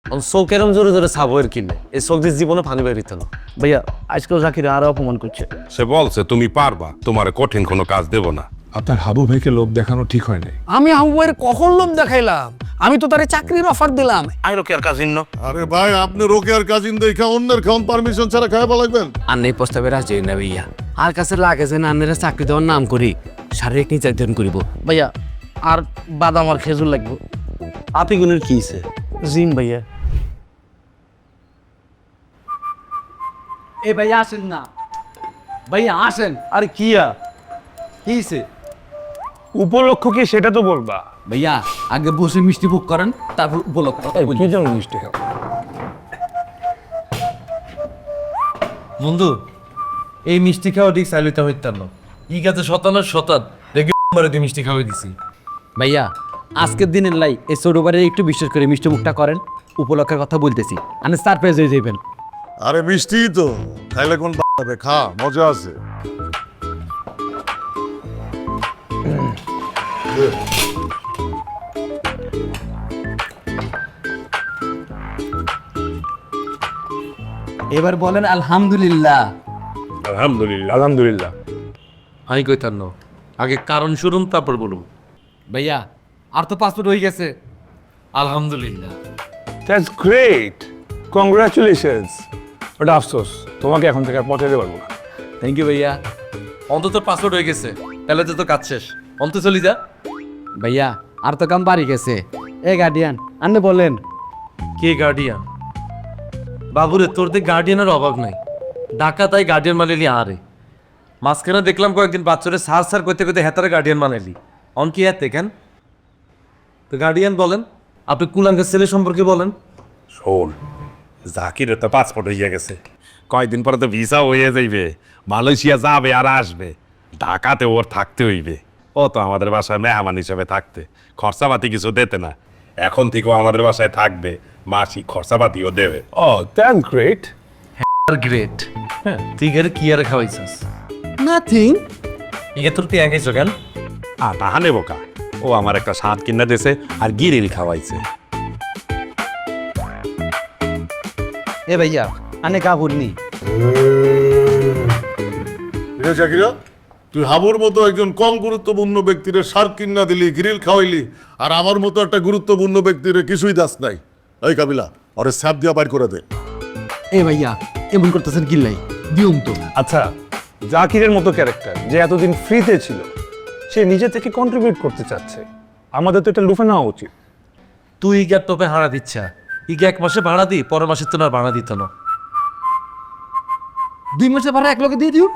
চোখ এরম জোরে জোরে ছাবো এর কিনে এই চোখ দিয়ে জীবনে পানি বেরিত না। ভাইয়া আজকেও জাকির আরো অপমান করছে। সে বলছে তুমি পারবা, তোমার কঠিন কোনো কাজ দেব না। আপনার হাবু ভাইকে লোভ দেখানো ঠিক হয় নাই। আমি হাবু ভাইয়ের কখন লোভ দেখাইলাম? আমি তো তারে চাকরির অফার দিলাম। আই রোকেয়ার কাজিন ন আরে ভাই আপনি রোকেয়ার কাজিন দেখা অন্যের খাওন পারমিশন ছাড়া খাওয়া লাগবেন? আর নেই প্রস্তাবে রাজি না ভাইয়া। আর কাছে লাগে যে নানেরা চাকরি দেওয়ার নাম করি শারীরিক নির্যাতন করিব। ভাইয়া আর বাদাম আর খেজুর লাগবে। আপি গুণের কি হইছে? জিম ভাইয়া। এ ভাইয়া আসেন না, ভাইয়া আসেন। আরে কিয়া কিছে উপলক্ষ কি সেটা তো বলবা। ভাইয়া আগে বসে মিষ্টি ভোগ করেন, তারপর উপলক্ষ। কি জন্য মিষ্টি খাও? বন্ধু এই মিষ্টি খাওয়া ঠিক চাইলিতে হইতাম না। ই গাছে শতানের শতান দেখে দিয়ে মিষ্টি খাওয়াই দিছি। ভাইয়া আজকের দিনের লাই এই ছোটবারে একটু বিশ্বাস করে মিষ্টি মুখটা করেন, উপলক্ষের কথা বলতেছি। আনে সারপ্রাইজ হয়ে যাবেন। আরে মিষ্টি তো খাইলে কোন হবে, খা মজা আছে। এবার বলেন আলহামদুলিল্লাহ। আলহামদুলিল্লাহ আলহামদুলিল্লাহ। আমি কইতাম না, আগে কারণ শুনুন তারপর বলুন। ভাইয়া আর তো পাসপোর্ট হয়ে গেছে। আলহামদুলিল্লাহ। That's great, congratulations. বাট আফসোস তোমাকে এখন থেকে আর পৌঁছাতে পারবো না। থ্যাংক ইউ ভাইয়া। অন্তত পাসপোর্ট হয়ে গেছে, তাহলে তো কাজ শেষ। অন্ত চলি যা। ভাইয়া আর তো কাম বাড়ি গেছে। এ গার্ডিয়ান আন্নে বলেন। কে গার্ডিয়ান? বাবুরে তোর দিকে গার্ডিয়ানের অভাব নাই। ঢাকা তাই গার্ডিয়ান মানেলি আরে। মাঝখানে দেখলাম কয়েকদিন বাচ্চারে সার সার করতে করতে হেতারে গার্ডিয়ান মানেলি। অন কি এতে কেন? তো গার্ডিয়ান বলেন, আপনি কুলাঙ্গের ছেলে সম্পর্কে বলেন। শোন, জাকিরের তো পাসপোর্ট হইয়া গেছে, কয়দিন পরে তো ভিসা হয়ে যাইবে, মালয়েশিয়া যাবে আর আসবে। ঢাকাতে ওর থাকতে হইবে। ও তো আমাদের বাসায় মেহমান হিসেবে থাকতে, খরচাপাতি কিছু দিতে না। এখন থেকেও আমাদের বাসায় থাকবে, মাসিক খরচাপাতিও দেবে। ও দ্যাটস গ্রেট। আর গ্রেট। তুই গেলে কি আর খাওয়াইছিস? নাথিং। ইয়ে তোর পেয়ে গেছো কেন? তাহা নেবো কা, ও আমার একটা সাঁত কিনা দিয়েছে আর গিরিল খাওয়াইছে। এ ভাইয়া আনে কাপড় নি। জাকিরা, তুই হাবুর মতো একজন কম গুরুত্বপূর্ণ ব্যক্তিরে সার কিনা দিলি, গ্রিল খাওয়াইলি, আর আমার মতো একটা গুরুত্বপূর্ণ ব্যক্তিরে কিছুই দাস নাই। এই কাবিলা ওরে স্যাপ দিয়া বাইর করে দে। এ ভাইয়া এমন করতেছেন কিল্লাই দিউম তো। আচ্ছা, জাকিরের মতো ক্যারেক্টার যে এতদিন ফ্রিতে ছিল, সে নিজে থেকে কন্ট্রিবিউট করতে চাচ্ছে, আমাদের তো এটা লুফে নেওয়া উচিত। তুই ইগার তোপে ভাড়া দিচ্ছা, ইগা 1 মাসে ভাড়া দি, পরের মাসে তো আর ভাড়া দিত না। 2 মাসে ভাড়া এক লগে দিয়ে দিও।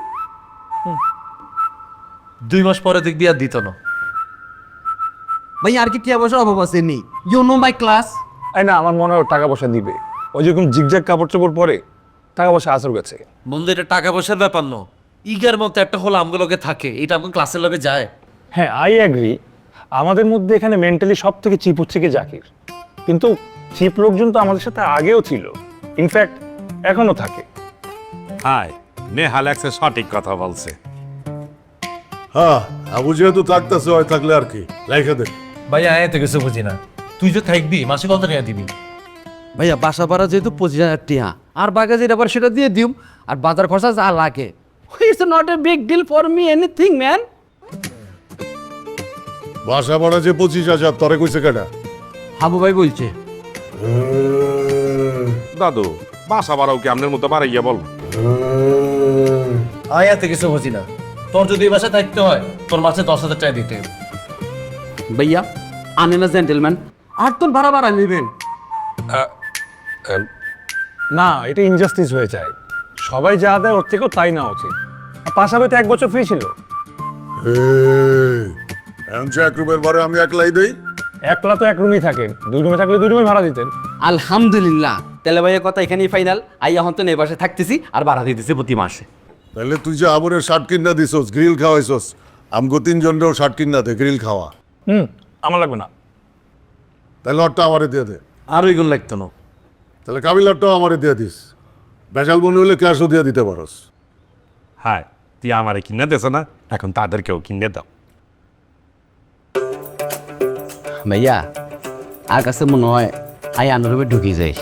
2 মাস পরে দেখবি আর দিত না। ভাইয়া আর কি টিয়া পয়সার অভাব আছে নি? You know my class. এই না, আমার মনে হয় ওর টাকা পয়সা দিবে। ও যেরকম জিগজ্যাগ কাপড় চোপড় পরে, টাকা পয়সা আসর গেছে। বন্ধু এটা টাকা পয়সার ব্যাপার ন, ইগার মতো একটা হলো আমগুলো লগে থাকে, এটা আমার ক্লাসের লগে যায়। হ্যাঁ, আই অ্যাগ্রি। আমাদের মধ্যে এখানে মেন্টালি সব থেকে চিপ হচ্ছে কি জাকির। কিন্তু চিপ লোকজন তো আমাদের সাথে আগেও ছিল, ইনফ্যাক্ট এখনো থাকে। হাই, নেহাল একসে সঠিক কথা বলছে। হ্যাঁ, আবু যেহেতু থাকতেছে হয়, থাকলে আর কি লাইখা দে। ভাইয়া এত কিছু বুঝি না, তুই যে থাকবি মাসে কত টাকা দিবি? ভাইয়া বাসা ভাড়া যেহেতু 25,000 টিয়া, আর বাগাজের আবার সেটা দিয়ে দিও, আর বাজার খরচা যা লাগে। It's not a big deal for me anything man. বাসা ভাড়া যে 25,000, তরে কইছে কেটা? হাবু ভাই বলছে। দাদু, বাসা বাড়াও কি আপনার মতো বাড়াইয়া বল। আমি এত কিছু বুঝি না। তোর যদি এই বাসায় থাকতে হয়, তোর মাসে 10,000 টাকা দিতে হবে। ভাইয়া আনে না জেন্টেলম্যান, আর তোর ভাড়া বাড়া নেবেন। না, এটা ইনজাস্টিস হয়ে যায়। সবাই যা দেয় ওর থেকেও তাই না উচিত। আর পাশাপাশি 1 বছর ফ্রি ছিল। এখন যে এক রুমের ভাড়া আমি একলাই দেই। একলা তো 1 রুমেই থাকে, 2 রুমে থাকলে 2 রুমে ভাড়া দিতেন। আলহামদুলিল্লাহ। তাহলে ভাইয়া কথা এখানেই ফাইনাল। আই এখন তো এই বাসায় থাকতেছি আর ভাড়া দিতেছি প্রতি মাসে। তাহলে তুই যে আবরের শার্ট কিনা দিছস, গ্রিল খাওয়াইছস, আমগো 3 জনেরও শার্ট কিনা দে, গ্রিল খাওয়া। আমার লাগবে না। তাহলে ওরটা আমারে দিয়ে দে। আর ওই গুণ লাগতো না। তাহলে কাবিলারটাও আমারে দিয়ে দিস। বেজাল মনে হলে ক্যাশও দিয়ে দিতে পারস। হাই, তুই আমারে কিনে দেছ না, এখন তাদেরকেও কিনে দাও। ভাইয়া আর কাছে মনে হয় আই আন্দোলনে ঢুকি যাই।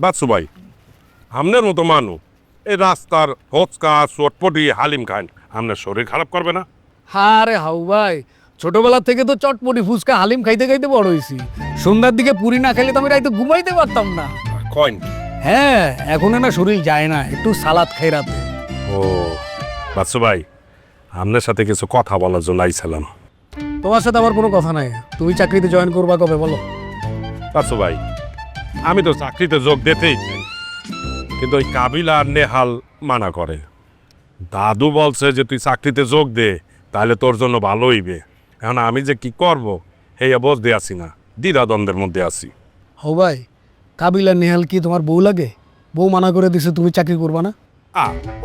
বাচ্চু ভাই আমনের মতো মানুষ এই রাস্তার হচকা চটপটি হালিম খান আপনার শরীর খারাপ করবে না? আরে হাউ ভাই, ছোটবেলা থেকে তো চটপটি ফুচকা হালিম খাইতে খাইতে বড় হয়েছি। সন্ধ্যার দিকে পুরি না খাইলে তো আমি রাইতে ঘুমাইতে পারতাম না। কয়েন হ্যাঁ, এখন না শরীর যায় না, একটু সালাদ খাই রাতে। ও বাচ্চু ভাই আপনার সাথে কিছু কথা বলার জন্য আইছিলাম। তোমার সাথে আমার কোনো কথা নাই। তুমি চাকরিতে জয়েন করবা কবে বলো? বাচ্চু ভাই আমি তো চাকরিতে যোগ দিতেই চাই, কিন্তু ওই কাবিল আর নেহাল মানা করে। দাদু বলছে যে তুই চাকরিতে যোগ দে, তাহলে তোর জন্য ভালো হইবে। এখন আমি যে কি করব এই বুঝতে আছি না, দ্বিধাদ্বন্দ্বের মধ্যে আছি। হাউ ভাই, কাবিল আর নেহাল কি তোমার বউ লাগে? বউ মানা করে দিছে তুমি চাকরি করবা না?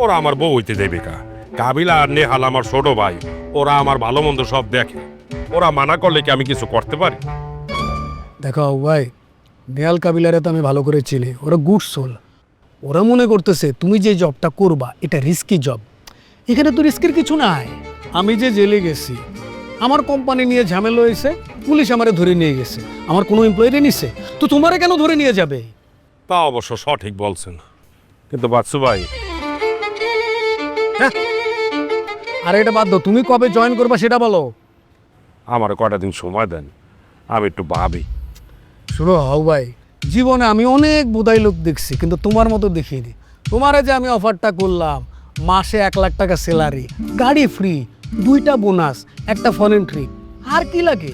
ওরা আমার বউ হইতে দেবে কা? কাবিলা আর নেহাল আমার ছোট ভাই, ওরা আমার ভালো মন্দ সব দেখে। ওরা মানা করলে কি আমি কিছু করতে পারি? দেখো হাউ ভাই, নেহাল কাবিলারে তো আমি ভালো করে চিনি। ওরা গুড সোল। ওরা মনে করতেছে তুমি যে জবটা করবা এটা রিস্কি জব। এখানে তো রিস্কের কিছু নাই। আমি যে জেলে গেছি, আমার কোম্পানি নিয়ে ঝামেলা হয়েছে, পুলিশ আমারে ধরে নিয়ে গেছে। আমার কোনো এমপ্লয়িরে নিছে, তো তোমারে কেন ধরে নিয়ে যাবে? তা অবশ্য সঠিক বলছেন, কিন্তু বাচ্চু ভাই আর এটা বাদ দাও, তুমি কবে জয়েন করবা সেটা বলো। আমার কয়টা দিন সময় দেন, আমি একটু ভাবি। শুনো হাউ ভাই, জীবনে আমি অনেক বোধাই লোক দেখছি, কিন্তু তোমার মতো দেখিনি। তোমারে যে আমি অফারটা করলাম, মাসে 1 লাখ টাকা স্যালারি, গাড়ি ফ্রি, 2টা বোনাস, একটা ফরেন ট্রিপ, আর কি লাগে?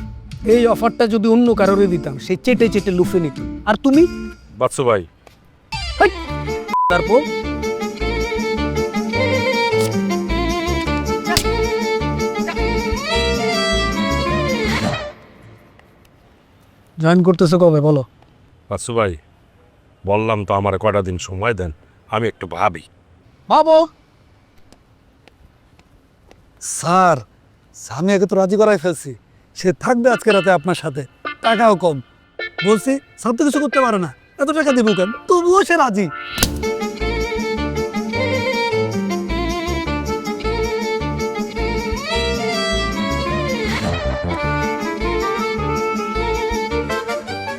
এই অফারটা যদি অন্য কারোরে দিতাম, সে চেটে চেটে লুফে নিত। আর তুমি বাচ্চু ভাই হাই, তারপর জয়েন করতেছো কবে বলো? বাচ্চু ভাই বললাম তো আমার কয়টা দিন সময় দেন, আমি একটু ভাবি। ভাবো। স্যার, আমি আগে তো রাজি করাই ফেলছি, সে থাকবে আজকে রাতে আপনার সাথে, টাকাও কম। বলছি স্যার তো কিছু করতে পারে না, এত টাকা দেবো কেন, তবুও সে রাজি।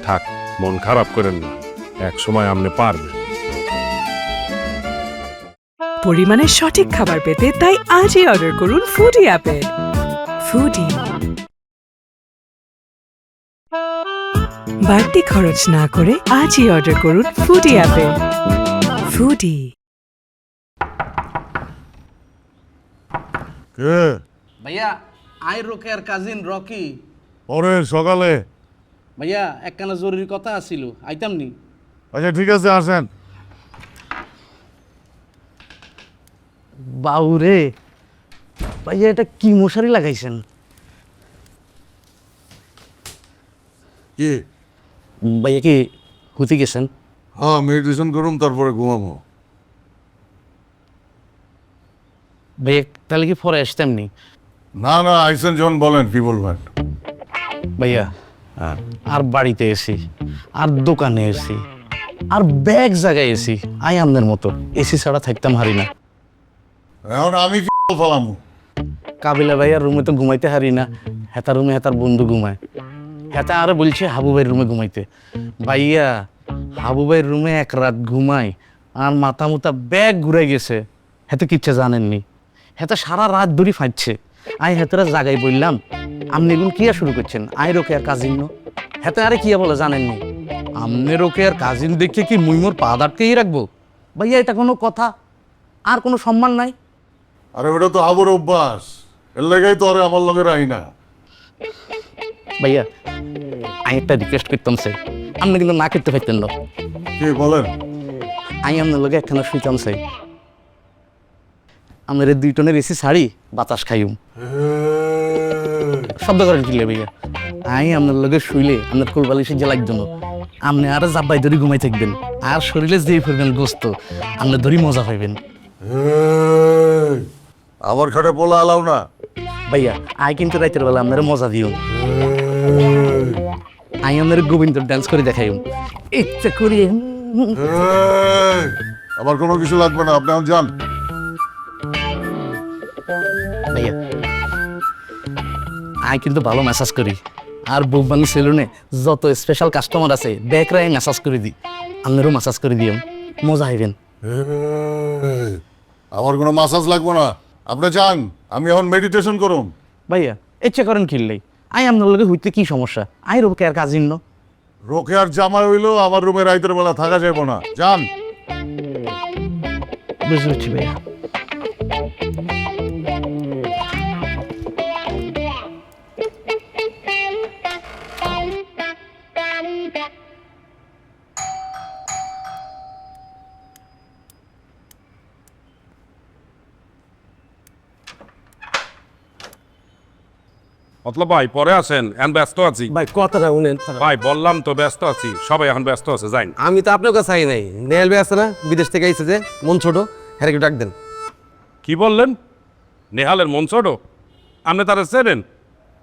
থাক, মন খারাপ করেন না, এক সময় আপনি পারবেন। পরিমাণের সঠিক খাবার পেতে তাই আজই অর্ডার করুন ফুডি অ্যাপে। ফুডি, বাড়তি খরচ না করে আজই অর্ডার করুন ফুডি অ্যাপে। ফুডি। কে ভাইয়া, আই রোকের কাজিন রকি। পরে সকালে? ভাইয়া একখানা জরুরি কথা আছিল, আইতাম নি? আচ্ছা ঠিক আছে, আসেন। বাউরে ভাইয়া, এটা কি মশারি লাগাইছেন? কি? ভাইয়া কি হুতি গেছেন? হ্যাঁ, মেডিটেশন করুন তারপরে ঘুমাবো। ভাইয়া তাহলে কি পরে আসতাম নি? না না, আইসেন যখন বলেন, কি বলবেন? ভাইয়া আর বাড়িতে এসি, আর দোকানে এসি, আর ব্যাগ জায়গায় এসি, আই আমনের মতো এসি ছাড়া থাকতাম হারি না। এখন আমি কি ফেলাম? কাবিলা ভাইয়ার রুমে তো ঘুমাইতে হারি না, হেতার রুমে হেতার বন্ধু ঘুমায়। হেতা আরো বলছে হাবু ভাইয়ের রুমে ঘুমাইতে। ভাইয়া হাবু ভাইয়ের রুমে 1 রাত ঘুমাই, আর মাথা মুতা ব্যাগ ঘুরে গেছে, হেতে কিচ্ছে জানেননি, হেতে সারা রাত ধরে ফাঁটছে। আই হেতেরা জাগাই বললাম আপনি এগুলো কিয়া শুরু করছেন, আই রোকে আর কাজিন নো, হেতে আরে কিয়া বলে জানেননি, আমনে রোকে আর কাজিন দেখে কি মুই মোর পা দাঁড়কেই রাখবো? ভাইয়া এটা কোনো কথা? আর কোনো সম্মান নাই? আরে ওটা তো হাবুর অভ্যাস, এর লেগেই তো আরে আমার লগে রাহি না। ভাইয়া আমি একটা রিকোয়েস্ট করতাম চাই, আপনি কিন্তু না করতে পারতেন না। কি বলেন? আমি আপনার লগে একখানা শুইতাম চাই, আপনার 2 টনের এসি শাড়ি বাতাস খাইম। শব্দ করেন কিলে ভাইয়া, আমি আপনার লগে শুইলে আপনার কোলবালিশে জেলার জন্য আপনি আর জাব্বাই ধরে ঘুমাই থাকবেন, আর শরীরে যেই ফেলবেন গোস্ত আপনি ধরি মজা পাইবেন। আমার খাটে পোলা আলাও না। ভাইয়া আই কিন্তু রাতের বেলা আপনার মজা দিও, আমি আপনার গোবিন্দ ডান্স করে দেখাইম ইচ্ছা করি। আমার কোনো কিছু লাগবে না, আপনি এখন যান। ভাইয়া আমি কিন্তু ভালো ম্যাসাজ করি, আর বুকবানি সেলুনে যত স্পেশাল কাস্টমার আছে ব্যাকরাই ম্যাসাজ করে দিই, আপনারও ম্যাসাজ করে দিও, মজা হইবেন। আমার কোনো মাসাজ লাগবে না, আপনি যান, আমি এখন মেডিটেশন করুন। ভাইয়া ইচ্ছা করেন কিনলেই আই আপনার লগে হইতে কি সমস্যা, আই রোকে আর কাজিন ন। রোকে আর জামাই হইলো আমার রুমে রাইতের বেলা থাকা যাবে না, যান। বুঝতে পারছি ভাইয়া। মতলব ভাই পরে আসেন, এখন ব্যস্ত আছি। ভাই কথাটা শুনেন। ভাই বললাম তো ব্যস্ত আছি, সবাই এখন ব্যস্ত আছে, যাইন। আমি তো আপনার কাছে চাই নাই, নেল বে আছে না বিদেশ থেকে আইছে যে মন ছোট, হ্যাঁ একটু ডাক দেন। কি বললেন? নেহালের মন ছোট? আপনি তারা চেনেন?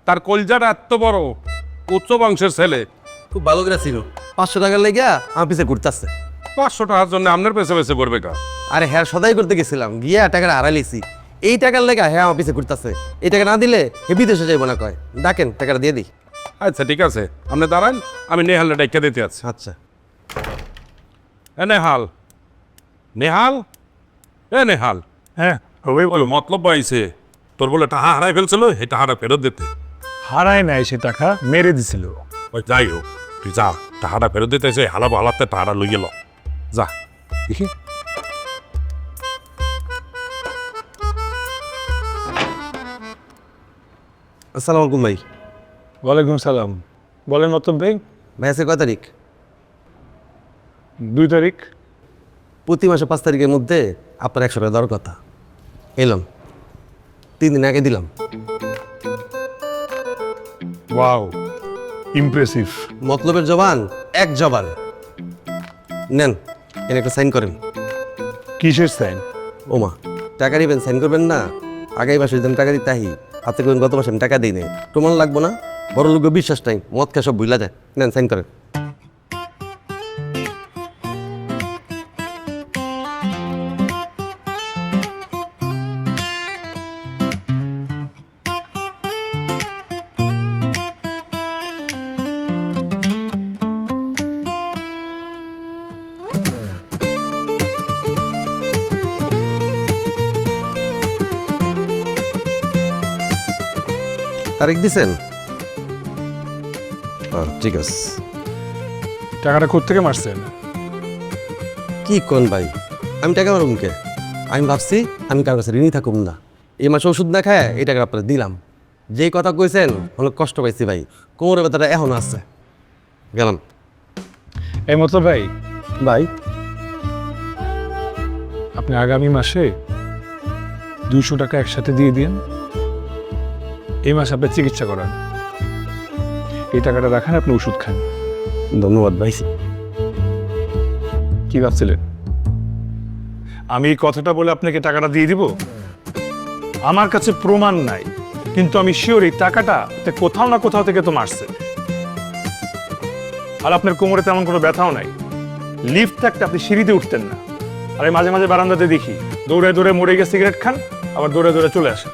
তার কলজাটা এত বড়, উচ্চ বংশের ছেলে। খুব ভালো করে ছিল, 500 টাকার লেগে আমার পিছিয়ে ঘুরতেছে। 500 টাকার জন্য আপনার পেছে পেছে পড়বে কা? আরে হ্যাঁ সদাই করতে গেছিলাম, গিয়া টাকাটা হারাইছি। এই টাকার লেগা হ্যাঁ আমার পিছিয়ে ঘুরতেছে। এই টাকা না দিলে হে বিদেশে যাইব না কয়। ডাকেন টাকাটা দিয়ে দিই। আচ্ছা ঠিক আছে, আপনি দাঁড়ান, আমি নেহালের ডাইকা দিতে আছি। আচ্ছা এ নেহাল, নেহাল, এ নেহাল। হ্যাঁ ওই ওই মতলব পাইছে তোর বলে টাকা হারাই ফেলছিল, এই টাকাটা ফেরত দিতে। হারায় নাই, সে টাকা মেরে দিছিল। ওই যাই হোক, তুই যা, টাকাটা ফেরত দিতে এসে হালাবো, হালাতে টাকাটা লই গেল, যা দেখি। আসসালামু আলাইকুম ভাই। ওয়ালাইকুম সালাম। বলেন মতলব ভাই। ভাই আজকে কয় তারিখ? 2 তারিখ। প্রতি মাসে 5 তারিখের মধ্যে আপনার 100 টাকা দেওয়ার কথা। এলাম 3 দিন আগে দিলাম। Wow, impressive. মতলবের জবান এক জবান। নেন এনে একটা সাইন করেন। কিসের সাইন? ওমা টাকা দিবেন, সাইন করবেন না? আগামী মাসে যদি আমি টাকা দিতে আহি, আপনি করবেন গত মাসে আমি টাকা দিই নাই, প্রমাণ লাগবো না? বড় লোক বিশ্বাস নাই, মদ খেয়ে সব ভুলা যায়। নেন সাইন করেন। তারিখ দিছেন? ঠিক আছে। টাকাটা কোত্থেকে মারছেন? কি কোন ভাই, আমি টাকা মারুম কে? আমি ভাবছি আমি কারোর কাছে ঋণই থাকুম না। এই মাসে ওষুধ না খায় এই টাকা আপনারা দিলাম। যেই কথা কইছেন অনেক কষ্ট পাইছি ভাই, কোমরের ব্যথাটা এখনো আছে। গেলাম। এই মতলব ভাই, ভাই আপনি আগামী মাসে 200 টাকা একসাথে দিয়ে দিন। এই মাসে আপনি চিকিৎসা করান, এই টাকাটা রাখেন, আপনি ওষুধ খান। ধন্যবাদ ভাই। কি ভাবছিলেন আমি এই কথাটা বলে আপনাকে টাকাটা দিয়ে দিব? আমার কাছে প্রমাণ নাই, কিন্তু আমি শিওর এই টাকাটা কোথাও না কোথাও থেকে তো মারছে। আর আপনার কোমরে তেমন কোনো ব্যথাও নাই, লিফট থাকতে আপনি সিঁড়িতে উঠতেন না। আর মাঝে মাঝে বারান্দাতে দেখি দৌড়ে দৌড়ে মরে গিয়ে সিগারেট খান, আবার দৌড়ে দৌড়ে চলে আসেন।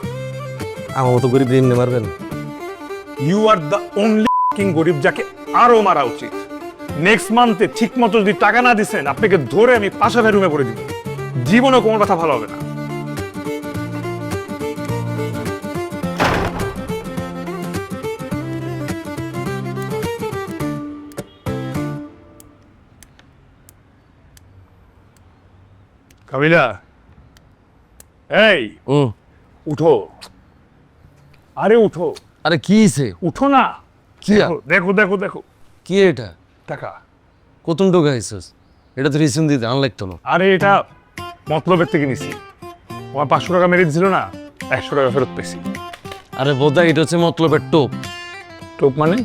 আমার মতো গরিব ঋণ মারবেন? ইউ আর দ্য অনলি গরিব যাকে আরো মারা উচিত। নেক্সট মান্থে ঠিক মতো যদি টাকা না দিচ্ছেন আপনাকে ধরে আমি পাশাপাশি রুমে পড়ে দিব। জীবনে কোমর ব্যথা ভালো হবে না। কাবিলা, এই উঠো, আরে উঠো, আরে কি হইছে? উঠো না। কি দেখো দেখো দেখো দেখো কি এটা? টাকা। কত টাকা আইছস? এটা তো রিসিম দিতে আন লাগতো না। আরে এটা মতলবের থেকে নিছি। আমার 500 টাকা মেরে দিছিল না, 100 টাকা ফেরত পেয়েছি। আরে বোধা এটা হচ্ছে মতলবের টোপ। টোপ মানে?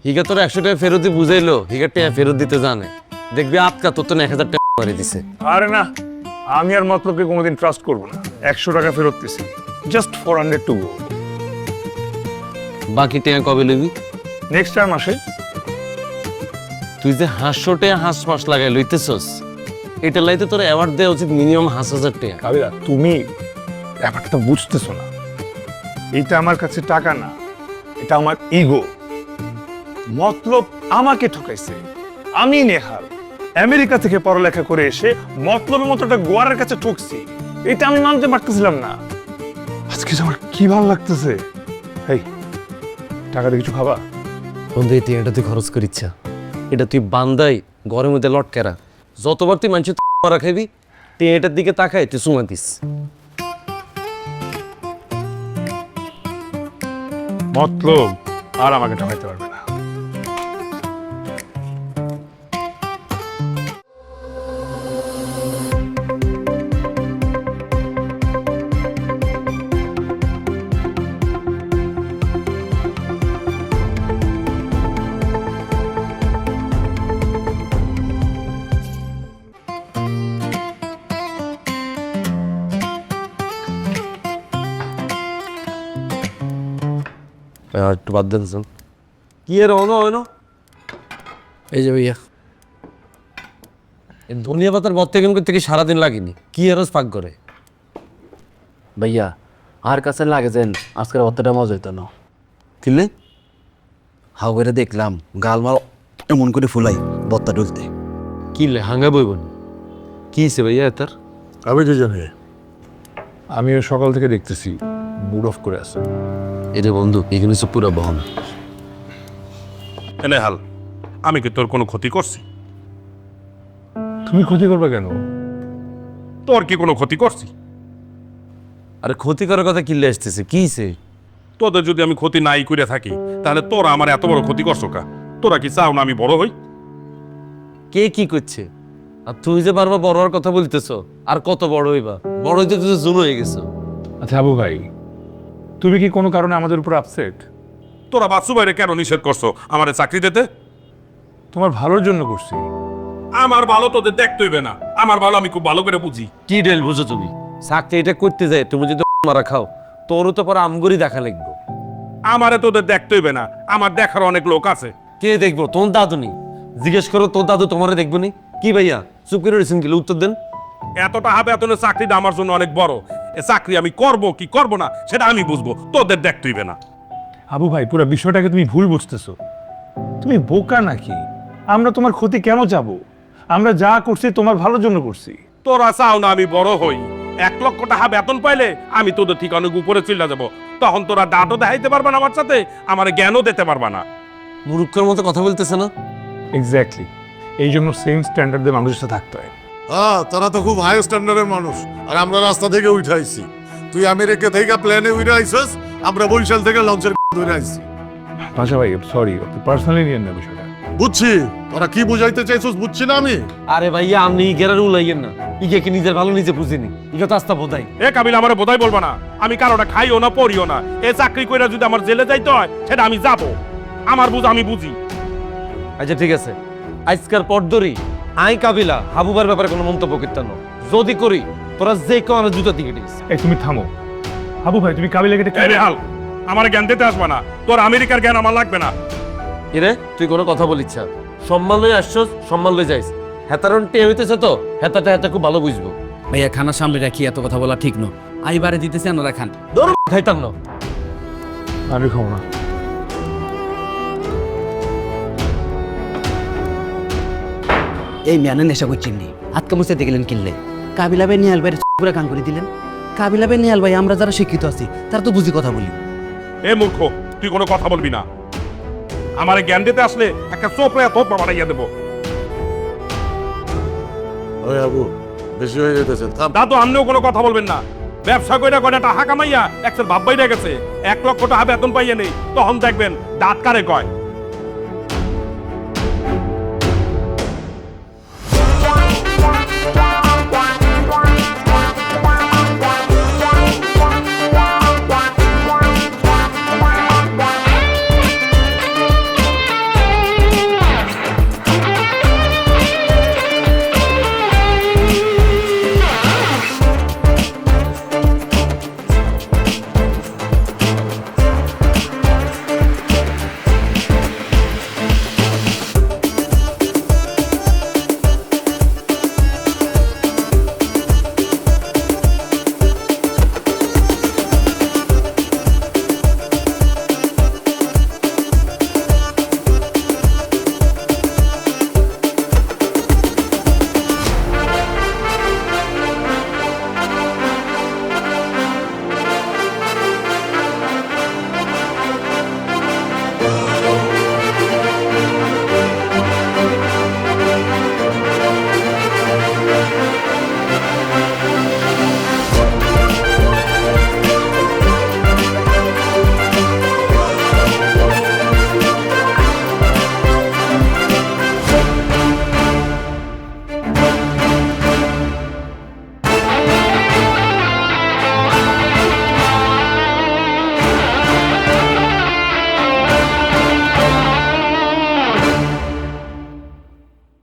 হিগা তোর 100 টাকা ফেরত দিয়ে বুঝাইলো, হিগা টাকা ফেরত দিতে জানে। দেখবি আটকা তোর তো 1000 টাকা মারি দিছে। আরে না, আমি আর মতলবকে কোনোদিন ট্রাস্ট করবো না। 100 টাকা ফেরত পেয়েছি, জাস্ট 400 টু গো। বাকি টাকা কবে লইবি? নেক্সট টাইম আসে। তুই যে 500 টাকা হাঁস মাস লাগাই লইতেছস, এটা লাইতে তোর অ্যাওয়ার্ড দেওয়া উচিত মিনিমাম 5000 টাকা। কাবিলা, তুমি ব্যাপারটা বুঝতেছো না। এটা আমার কাছে টাকা না, এটা আমার ইগো। মতলব আমাকে ঠকাইছে। আমি নেহাল আমেরিকা থেকে পড়ালেখা করে এসে মতলবের মতো একটা গোয়ারের কাছে ঠকছি। এটা আমি মানতে পারতেছিলাম না। আজকে যে আমার কি ভালো লাগতেছে। এই টাকা দিয়ে কিছু খাবা? বন্ধু এই টাকাটা তুই খরচ করিচ্ছা, এটা তুই বান্দাই ঘরের মধ্যে লটকেরা। যতবার তুই মানুষের মারা খাইবি টেটার দিকে তাকাই তুই চুমা দিস। মতলব আর আমাকে ঠকাইতে পারবে না। আর একটু বাদ দেন শোন। কি এর অন অন এই যে ভাইয়া এই ধনিয়া পাতার বত্তে কেন করতে কি সারাদিন লাগেনি? কি এর পাক করে ভাইয়া আর কাছে লাগে যেন আজকের অতটা মজা হইতো না। কিনলে হাও করে দেখলাম গালমাল এমন করে ফুলাই বত্তা ডুলতে। কিনলে হাঙ্গা বইবন কি হয়েছে ভাইয়া তার? আমি কি জানি? আমিও সকাল থেকে দেখতেছি মুড অফ করে আছে। এটা বন্ধু এখানে সব পুরো বহন। এনে হাল, আমি কি তোর কোনো ক্ষতি করছি? তুমি ক্ষতি করবে কেন? তোর কি কোনো ক্ষতি করছি? আরে ক্ষতি করার কথা কিনলে আসতেছে কি হয়েছে? তোদের যদি আমি ক্ষতি নাই করে থাকি তাহলে তোরা আমার এত বড় ক্ষতি করছো কা? তোরা কি চাও না আমি বড় হই? কে কি করছে? আর তুই যে বারবার বড় হওয়ার কথা বলতেছো, আর কত বড় হইবা? বড় হইতে তুই জুন হয়ে গেছো। আচ্ছা আবু ভাই, তুমি কি কোনো কারণে আমাদের উপর আপসেট? তোরা বাচ্চু বাইরে কেন নিষেধ করছো আমারে চাকরি দিতে? তোমার ভালোর জন্য করছি। আমার ভালো তোদের দেখতে হইবে না, আমার ভালো আমি খুব ভালো করে বুঝি। কি ডেল বুঝো তুমি? চাকরি এটা করতে যায় তুমি যদি মারা খাও তোরও তো পরে আমগরি দেখা লাগবে। আমারে তোদের দেখতে হইবে না, আমার দেখার অনেক লোক আছে। কে দেখবো? তোর দাদু নি? জিজ্ঞেস করো তোর দাদু তোমারে দেখবো নি? কি ভাইয়া চুপ করে রয়েছেন কি? উত্তর দেন। এতটা হাবে এতনের চাকরিটা আমার জন্য অনেক বড়। এ চাকরি আমি করব কি করব না সেটা আমি বুঝবো, তোদের দেখতে হইবে না। আবু ভাই, পুরো বিষয়টাকে তুমি ভুল বুঝতেছো। তুমি বোকা নাকি? আমরা তোমার ক্ষতি কেন চাবো? আমরা যা করছি তোমার ভালোর জন্য করছি। তোরা চাও না আমি বড় হই? 1 লক্ষ টাকা বেতন পাইলে আমি তোদের ঠিক অনেক উপরে চলে যাব। তখন তোরা দাঁতও দেখাইতে পারবা না আমার সাথে, আমার জ্ঞানও দিতে পারবা না। মূর্খের মতো কথা বলতেছে না? এক্স্যাক্টলি, এই জন্য সেম স্ট্যান্ডার্ডে মানুষের সাথে থাকতে হয়। হ্যাঁ, তারা তো খুব হাই স্ট্যান্ডার্ডের মানুষ, আর আমরা রাস্তা থেকে উঠাইছি। তুই আমেরিকা থেকে প্লেনে উঠে আইসস, আমরা বরিশাল থেকে লঞ্চের ধরে আইছি। পাশা ভাই সরি, পার্সোনালি নিয়ে না বিষয়টা। বুঝছি তোরা কি বুঝাইতে চাইছস, বুঝছি না আমি। আরে ভাইয়া আপনি ইগেরার উলাইয়েন না। ইগে কি নিজের ভালো নিজে বুঝিনি? ইগে তো আস্তা বোধাই। এ কাবিল, আমারে বোধাই বলবা না। আমি কারোটা খাইও না পড়িও না। এ চাকরি কইরা যদি আমার জেলে যাইতে হয় সেটা আমি যাব। আমার বুঝ আমি বুঝি। আচ্ছা ঠিক আছে, আজকার পর ধরি আই কাবিলা হাবুবার ব্যাপারে কোনো মন্তব্য করতাম না। যদি করি তোরা যে কেউ আমার জুতা দিকে দিস। এই তুমি থামো। আবু ভাই, তুমি কাবিলা কেটে এ রেহাল, আমার জ্ঞান দিতে আসবা না। তোর আমেরিকার জ্ঞান আমার লাগবে না। এরে তুই কোনো কথা বলিস? সম্মান লই আসছস, সম্মান লই যাইস। হেতারন টে হইতেছে তো হেতাটা হেতা খুব ভালো বুঝবো। ভাইয়া খানার সামনে রাখি এত কথা বলা ঠিক নয়। আইবারে দিতেছে আপনারা খান। খাইতাম না। আমি খাবো না। এই মেয়ানে নেশা করছেন নি আজকে মুছে দেখলেন কিনলে কাবিলাবে নিয়াল ভাই পুরা কান করে দিলেন। কাবিলাবে নিয়াল ভাই আমরা যারা শিক্ষিত আছি তারা তো বুঝি কথা বলি। এ মূর্খ, তুই কোনো কথা বলবি না। আমার জ্ঞান দিতে আসলে একটা চোপড়ে তোপ বাড়াইয়া দেবো। ওই আবু বেশি হয়ে যেতেছে, থাম। দাদু আপনিও কোনো কথা বলবেন না। ব্যবসা কইরা কয়টা টাকা কামাইয়া একসের ভাব বাইরে গেছে, 1 লক্ষ টাকা বেতন পাইয়া নেই, তখন দেখবেন দাঁত কারে কয়।